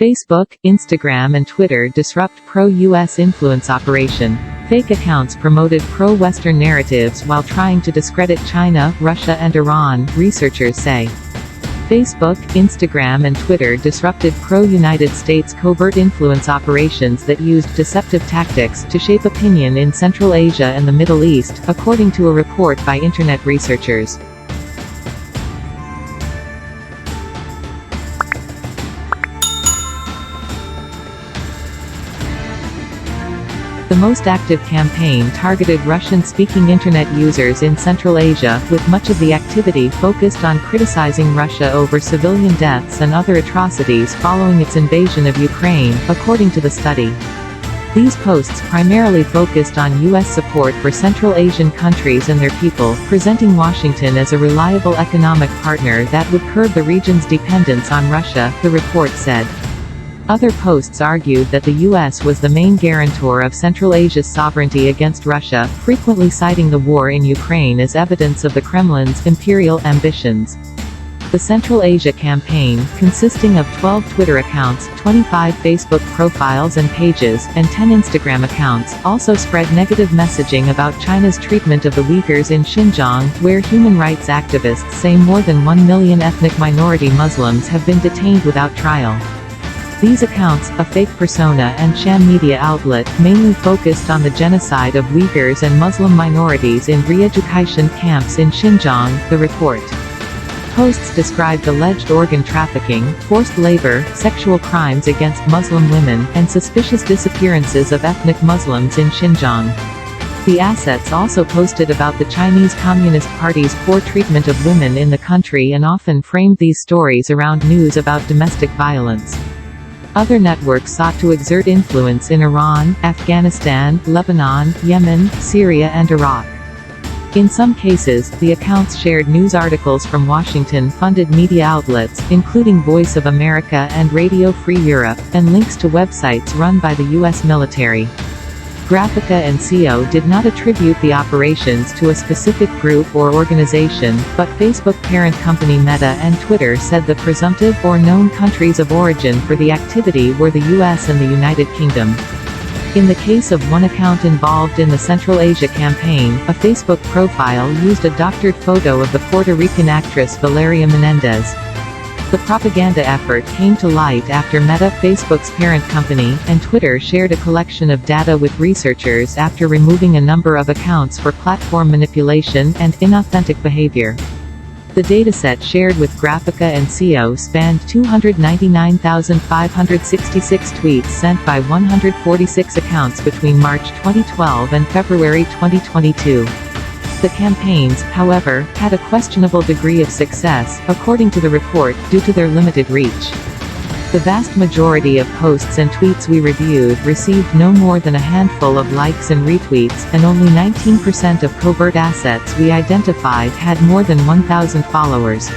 Facebook, Instagram and Twitter disrupt pro-US influence operation. Fake accounts promoted pro-Western narratives while trying to discredit China, Russia and Iran, researchers say. Facebook, Instagram and Twitter disrupted pro-United States covert influence operations that used deceptive tactics to shape opinion in Central Asia and the Middle East, according to a report by Internet researchers. The most active campaign targeted Russian-speaking Internet users in Central Asia, with much of the activity focused on criticizing Russia over civilian deaths and other atrocities following its invasion of Ukraine, according to the study. These posts primarily focused on U.S. support for Central Asian countries and their people, presenting Washington as a reliable economic partner that would curb the region's dependence on Russia, the report said. Other posts argued that the U.S. was the main guarantor of Central Asia's sovereignty against Russia, frequently citing the war in Ukraine as evidence of the Kremlin's imperial ambitions. The Central Asia campaign, consisting of 12 Twitter accounts, 25 Facebook profiles and pages, and 10 Instagram accounts, also spread negative messaging about China's treatment of the Uyghurs in Xinjiang, where human rights activists say more than 1 million ethnic minority Muslims have been detained without trial. These accounts, a fake persona and sham media outlet, mainly focused on the genocide of Uyghurs and Muslim minorities in reeducation camps in Xinjiang, the report. Posts described alleged organ trafficking, forced labor, sexual crimes against Muslim women, and suspicious disappearances of ethnic Muslims in Xinjiang. The assets also posted about the Chinese Communist Party's poor treatment of women in the country and often framed these stories around news about domestic violence. Other networks sought to exert influence in Iran, Afghanistan, Lebanon, Yemen, Syria and Iraq. In some cases, the accounts shared news articles from Washington-funded media outlets, including Voice of America and Radio Free Europe, and links to websites run by the U.S. military. Graphica and CO did not attribute the operations to a specific group or organization, but Facebook parent company Meta and Twitter said the presumptive or known countries of origin for the activity were the U.S. and the United Kingdom. In the case of one account involved in the Central Asia campaign, a Facebook profile used a doctored photo of the Puerto Rican actress Valeria Menendez. The propaganda effort came to light after Meta, Facebook's parent company, and Twitter shared a collection of data with researchers after removing a number of accounts for platform manipulation and inauthentic behavior. The dataset shared with Graphica and CO spanned 299,566 tweets sent by 146 accounts between March 2012 and February 2022. The campaigns, however, had a questionable degree of success, according to the report, due to their limited reach. The vast majority of posts and tweets we reviewed received no more than a handful of likes and retweets, and only 19% of covert assets we identified had more than 1,000 followers.